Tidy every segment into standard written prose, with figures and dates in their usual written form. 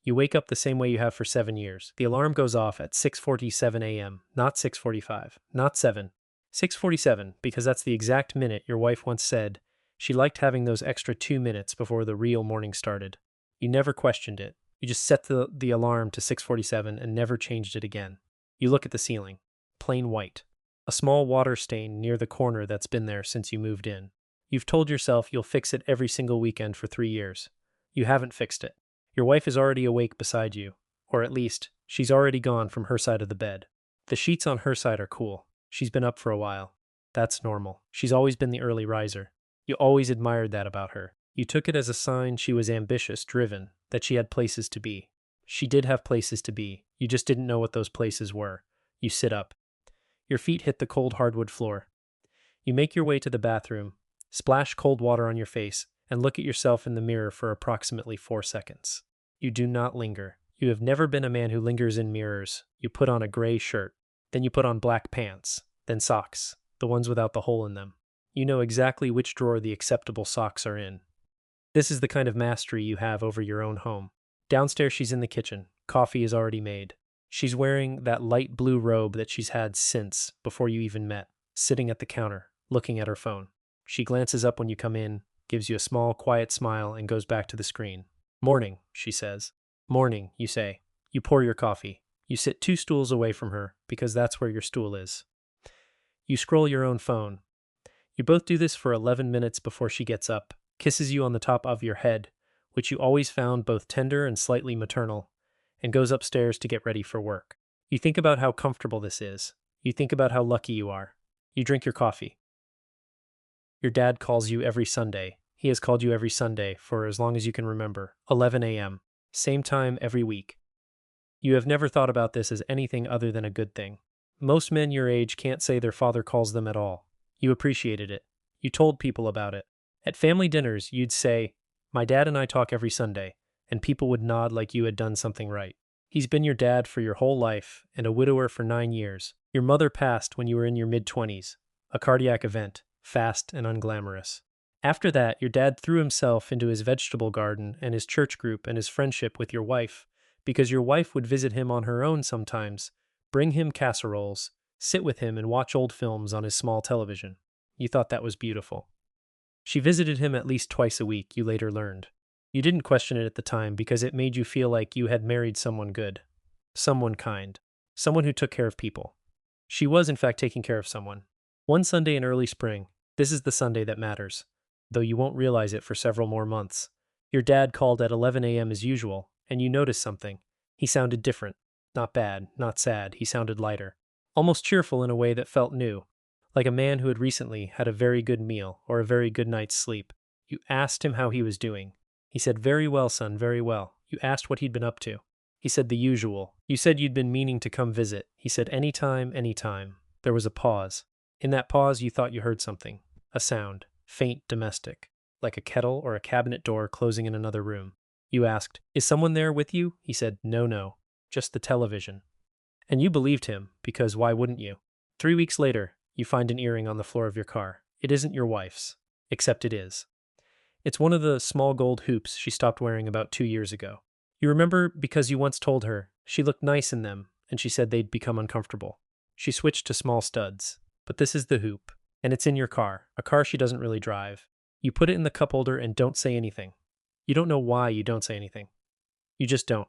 You wake up the same way you have for 7 years. The alarm goes off at 6:47 a.m., not 6:45, not 7. 6:47, because that's the exact minute your wife once said she liked having those extra 2 minutes before the real morning started. You never questioned it. You just set the alarm to 6:47 and never changed it again. You look at the ceiling. Plain white. A small water stain near the corner that's been there since you moved in. You've told yourself you'll fix it every single weekend for 3 years. You haven't fixed it. Your wife is already awake beside you, or at least, she's already gone from her side of the bed. The sheets on her side are cool. She's been up for a while. That's normal. She's always been the early riser. You always admired that about her. You took it as a sign she was ambitious, driven, that she had places to be. She did have places to be. You just didn't know what those places were. You sit up. Your feet hit the cold hardwood floor. You make your way to the bathroom, splash cold water on your face, and look at yourself in the mirror for approximately 4 seconds. You do not linger. You have never been a man who lingers in mirrors. You put on a gray shirt. Then you put on black pants. Then socks, the ones without the hole in them. You know exactly which drawer the acceptable socks are in. This is the kind of mastery you have over your own home. Downstairs, she's in the kitchen. Coffee is already made. She's wearing that light blue robe that she's had since before you even met, sitting at the counter, looking at her phone. She glances up when you come in, gives you a small, quiet smile, and goes back to the screen. Morning, she says. Morning, you say. You pour your coffee. You sit 2 stools away from her, because that's where your stool is. You scroll your own phone. You both do this for 11 minutes before she gets up, kisses you on the top of your head, which you always found both tender and slightly maternal, and goes upstairs to get ready for work. You think about how comfortable this is. You think about how lucky you are. You drink your coffee. Your dad calls you every Sunday. He has called you every Sunday for as long as you can remember. 11 a.m. Same time every week. You have never thought about this as anything other than a good thing. Most men your age can't say their father calls them at all. You appreciated it. You told people about it. At family dinners, you'd say, "My dad and I talk every Sunday," and people would nod like you had done something right. He's been your dad for your whole life and a widower for 9 years. Your mother passed when you were in your mid-20s, a cardiac event, fast and unglamorous. After that, your dad threw himself into his vegetable garden and his church group and his friendship with your wife, because your wife would visit him on her own sometimes, bring him casseroles, sit with him and watch old films on his small television. You thought that was beautiful. She visited him at least twice a week, you later learned. You didn't question it at the time because it made you feel like you had married someone good, someone kind, someone who took care of people. She was, in fact, taking care of someone. One Sunday in early spring, this is the Sunday that matters, though you won't realize it for several more months. Your dad called at 11 a.m. as usual, and you noticed something. He sounded different. Not bad, not sad, he sounded lighter. Almost cheerful in a way that felt new, like a man who had recently had a very good meal or a very good night's sleep. You asked him how he was doing. He said, "Very well, son, very well." You asked what he'd been up to. He said the usual. You said you'd been meaning to come visit. He said, "Anytime, anytime." There was a pause. In that pause, you thought you heard something. A sound, faint, domestic, like a kettle or a cabinet door closing in another room. You asked, "Is someone there with you?" He said, "No, just the television." And you believed him, because why wouldn't you? 3 weeks later, you find an earring on the floor of your car. It isn't your wife's, except it is. It's one of the small gold hoops she stopped wearing about 2 years ago. You remember because you once told her she looked nice in them, and she said they'd become uncomfortable. She switched to small studs. But this is the hoop, and it's in your car, a car she doesn't really drive. You put it in the cup holder and don't say anything. You don't know why you don't say anything. You just don't.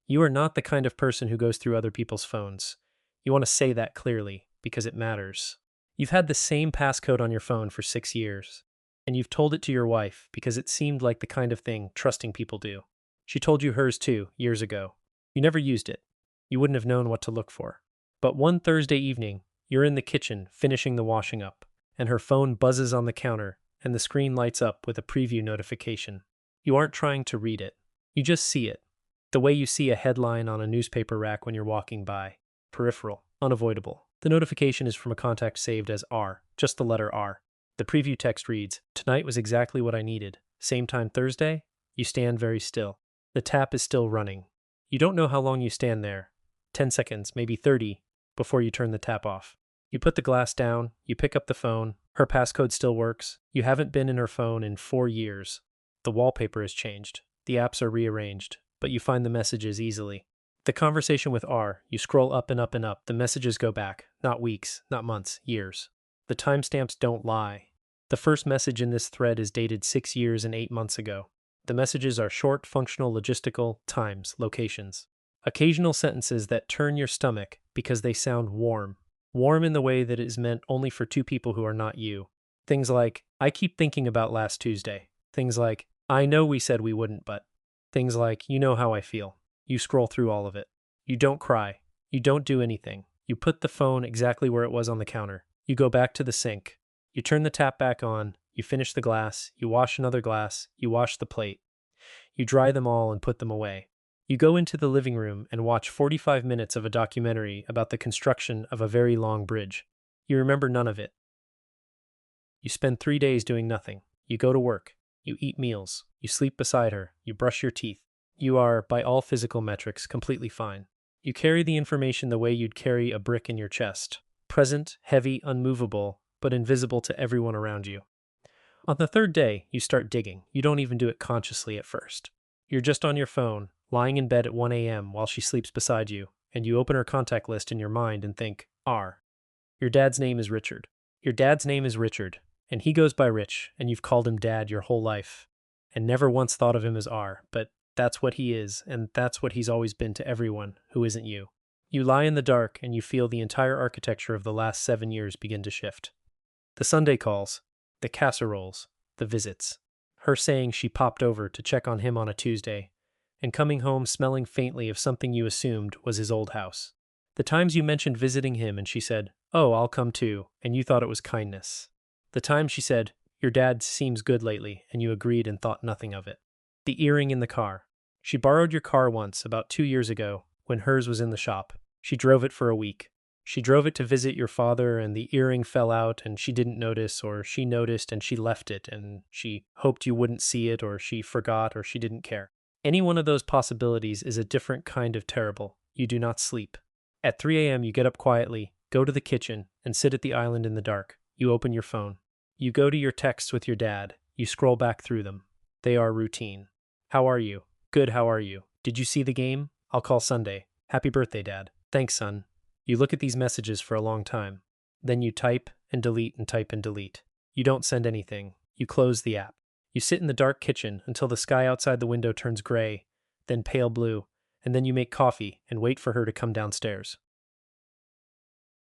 You are not the kind of person who goes through other people's phones. You want to say that clearly, because it matters. You've had the same passcode on your phone for 6 years, and you've told it to your wife because it seemed like the kind of thing trusting people do. She told you hers too, years ago. You never used it. You wouldn't have known what to look for. But one Thursday evening, you're in the kitchen finishing the washing up, and her phone buzzes on the counter, and the screen lights up with a preview notification. You aren't trying to read it. You just see it. The way you see a headline on a newspaper rack when you're walking by. Peripheral. Unavoidable. The notification is from a contact saved as R, just the letter R. The preview text reads, "Tonight was exactly what I needed. Same time Thursday?" You stand very still. The tap is still running. You don't know how long you stand there. 10 seconds, maybe 30, before you turn the tap off. You put the glass down, you pick up the phone. Her passcode still works. You haven't been in her phone in 4 years. The wallpaper has changed. The apps are rearranged, but you find the messages easily. The conversation with R, you scroll up and up and up. The messages go back, not weeks, not months, years. The timestamps don't lie. The first message in this thread is dated 6 years and 8 months ago. The messages are short, functional, logistical, times, locations. Occasional sentences that turn your stomach because they sound warm. Warm in the way that it is meant only for two people who are not you. Things like, I keep thinking about last Tuesday. Things like, I know we said we wouldn't, but. Things like, you know how I feel. You scroll through all of it. You don't cry. You don't do anything. You put the phone exactly where it was on the counter. You go back to the sink. You turn the tap back on. You finish the glass. You wash another glass. You wash the plate. You dry them all and put them away. You go into the living room and watch 45 minutes of a documentary about the construction of a very long bridge. You remember none of it. You spend 3 days doing nothing. You go to work. You eat meals. You sleep beside her. You brush your teeth. You are, by all physical metrics, completely fine. You carry the information the way you'd carry a brick in your chest. Present, heavy, unmovable, but invisible to everyone around you. On the third day, you start digging. You don't even do it consciously at first. You're just on your phone, lying in bed at 1 a.m. while she sleeps beside you, and you open her contact list in your mind and think, R. Your dad's name is Richard. Your dad's name is Richard, and he goes by Rich, and you've called him Dad your whole life, and never once thought of him as R, but that's what he is, and that's what he's always been to everyone who isn't you. You lie in the dark, and you feel the entire architecture of the last 7 years begin to shift. The Sunday calls, the casseroles, the visits, her saying she popped over to check on him on a Tuesday, and coming home smelling faintly of something you assumed was his old house. The times you mentioned visiting him and she said, "Oh, I'll come too," and you thought it was kindness. The time she said, "Your dad seems good lately," and you agreed and thought nothing of it. The earring in the car. She borrowed your car once, about 2 years ago, when hers was in the shop. She drove it for a week. She drove it to visit your father, and the earring fell out, and she didn't notice, or she noticed and she left it, and she hoped you wouldn't see it, or she forgot, or she didn't care. Any one of those possibilities is a different kind of terrible. You do not sleep. At 3 a.m., you get up quietly, go to the kitchen, and sit at the island in the dark. You open your phone. You go to your texts with your dad. You scroll back through them. They are routine. How are you? Good, how are you? Did you see the game? I'll call Sunday. Happy birthday, Dad. Thanks, son. You look at these messages for a long time. Then you type and delete and type and delete. You don't send anything. You close the app. You sit in the dark kitchen until the sky outside the window turns gray, then pale blue, and then you make coffee and wait for her to come downstairs.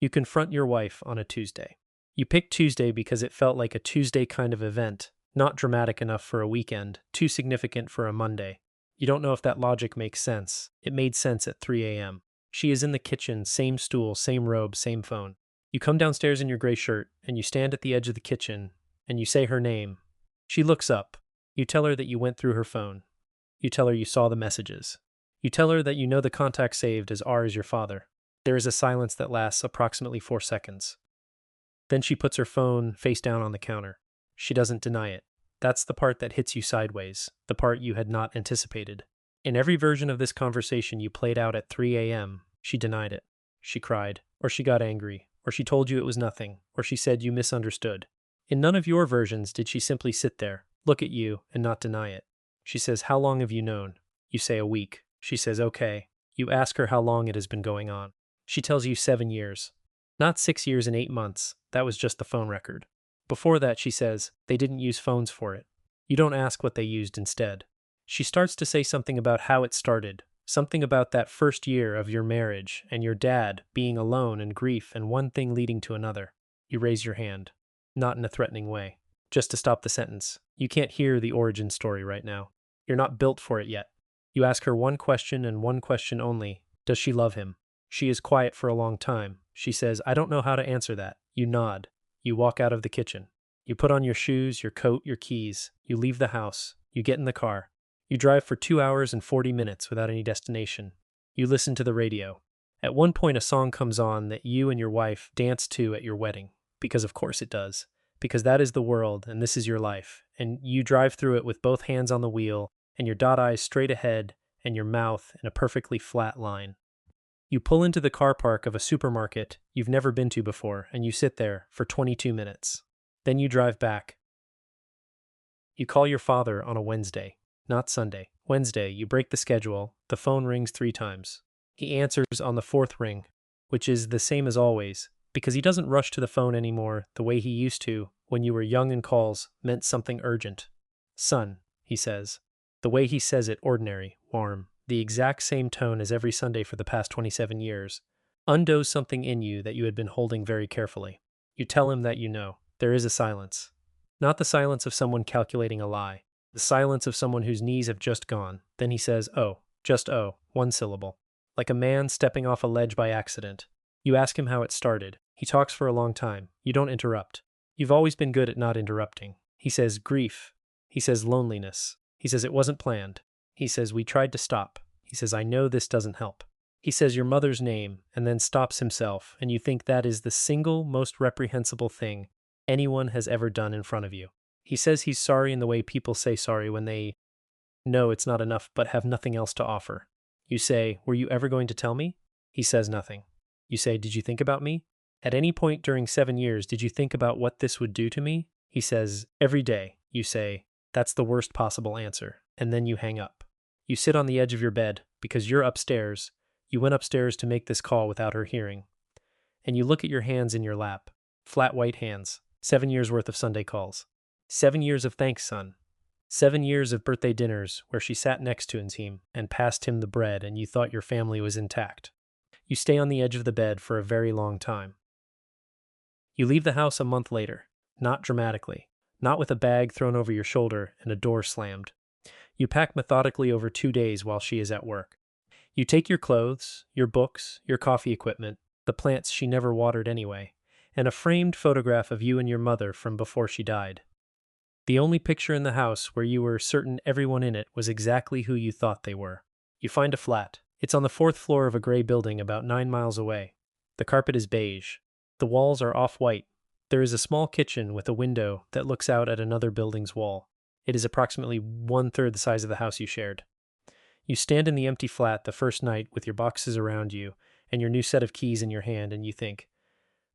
You confront your wife on a Tuesday. You picked Tuesday because it felt like a Tuesday kind of event, not dramatic enough for a weekend, too significant for a Monday. You don't know if that logic makes sense. It made sense at 3 a.m. She is in the kitchen, same stool, same robe, same phone. You come downstairs in your gray shirt, and you stand at the edge of the kitchen, and you say her name. She looks up. You tell her that you went through her phone. You tell her you saw the messages. You tell her that you know the contact saved as R is your father. There is a silence that lasts approximately 4 seconds. Then she puts her phone face down on the counter. She doesn't deny it. That's the part that hits you sideways, the part you had not anticipated. In every version of this conversation you played out at 3 a.m., she denied it. She cried, or she got angry, or she told you it was nothing, or she said you misunderstood. In none of your versions did she simply sit there, look at you, and not deny it. She says, "How long have you known?" You say, "A week." She says, "Okay." You ask her how long it has been going on. She tells you 7 years. Not 6 years and 8 months, that was just the phone record. Before that, she says, they didn't use phones for it. You don't ask what they used instead. She starts to say something about how it started, something about that first year of your marriage and your dad being alone and grief and one thing leading to another. You raise your hand, not in a threatening way, just to stop the sentence. You can't hear the origin story right now. You're not built for it yet. You ask her one question and one question only. Does she love him? She is quiet for a long time. She says, "I don't know how to answer that." You nod. You walk out of the kitchen. You put on your shoes, your coat, your keys. You leave the house. You get in the car. You drive for 2 hours and 40 minutes without any destination. You listen to the radio. At one point, a song comes on that you and your wife dance to at your wedding. Because of course it does. Because that is the world and this is your life. And you drive through it with both hands on the wheel and your dot eyes straight ahead and your mouth in a perfectly flat line. You pull into the car park of a supermarket you've never been to before, and you sit there for 22 minutes. Then you drive back. You call your father on a Wednesday, not Sunday. Wednesday, you break the schedule. The phone rings 3 times. He answers on the 4th ring, which is the same as always, because he doesn't rush to the phone anymore the way he used to when you were young and calls meant something urgent. Son, he says. The way he says it, ordinary, warm, the exact same tone as every Sunday for the past 27 years, undoes something in you that you had been holding very carefully. You tell him that you know. There is a silence. Not the silence of someone calculating a lie. The silence of someone whose knees have just gone. Then he says, oh, just oh, 1 syllable. Like a man stepping off a ledge by accident. You ask him how it started. He talks for a long time. You don't interrupt. You've always been good at not interrupting. He says grief. He says loneliness. He says it wasn't planned. He says we tried to stop. He says I know this doesn't help. He says your mother's name and then stops himself, and you think that is the single most reprehensible thing anyone has ever done in front of you. He says he's sorry in the way people say sorry when they know it's not enough but have nothing else to offer. You say, were you ever going to tell me? He says nothing. You say, did you think about me? At any point during 7 years, did you think about what this would do to me? He says, every day. You say, that's the worst possible answer. And then you hang up. You sit on the edge of your bed because you're upstairs. You went upstairs to make this call without her hearing. And you look at your hands in your lap. Flat white hands. 7 years worth of Sunday calls. 7 years of thanks, son. 7 years of birthday dinners where she sat next to him and passed him the bread and you thought your family was intact. You stay on the edge of the bed for a very long time. You leave the house a month later, not dramatically, not with a bag thrown over your shoulder and a door slammed. You pack methodically over 2 days while she is at work. You take your clothes, your books, your coffee equipment, the plants she never watered anyway, and a framed photograph of you and your mother from before she died. The only picture in the house where you were certain everyone in it was exactly who you thought they were. You find a flat. It's on the 4th floor of a gray building about 9 miles away. The carpet is beige. The walls are off-white. There is a small kitchen with a window that looks out at another building's wall. It is approximately 1/3 the size of the house you shared. You stand in the empty flat the first night with your boxes around you and your new set of keys in your hand, and you think,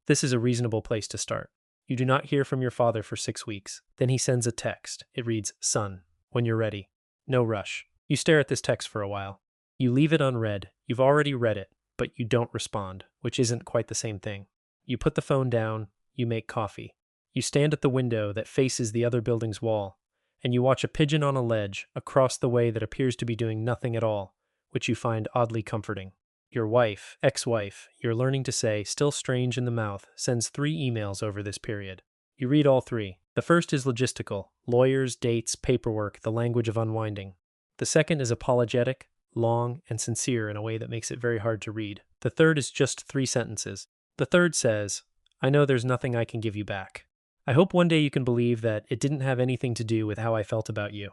this is a reasonable place to start. You do not hear from your father for 6 weeks. Then he sends a text. It reads, son, when you're ready. No rush. You stare at this text for a while. You leave it unread. You've already read it, but you don't respond, which isn't quite the same thing. You put the phone down. You make coffee. You stand at the window that faces the other building's wall, and you watch a pigeon on a ledge across the way that appears to be doing nothing at all, which you find oddly comforting. Your wife, ex-wife, you're learning to say, still strange in the mouth, sends 3 emails over this period. You read all 3. The first is logistical, lawyers, dates, paperwork, the language of unwinding. The second is apologetic, long, and sincere in a way that makes it very hard to read. The third is just 3 sentences. The third says, I know there's nothing I can give you back. I hope one day you can believe that it didn't have anything to do with how I felt about you.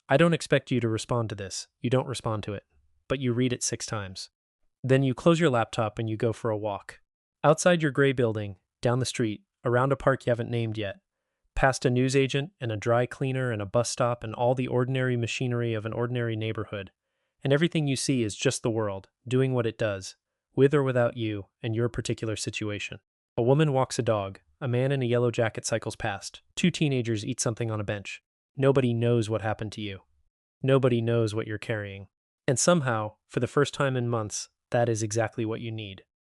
I don't expect you to respond to this. You don't respond to it. But you read it 6 times. Then you close your laptop and you go for a walk. Outside your gray building, down the street, around a park you haven't named yet, past a newsagent and a dry cleaner and a bus stop and all the ordinary machinery of an ordinary neighborhood. And everything you see is just the world, doing what it does, with or without you and your particular situation. A woman walks a dog. A man in a yellow jacket cycles past. 2 teenagers eat something on a bench. Nobody knows what happened to you. Nobody knows what you're carrying. And somehow, for the first time in months, that is exactly what you need.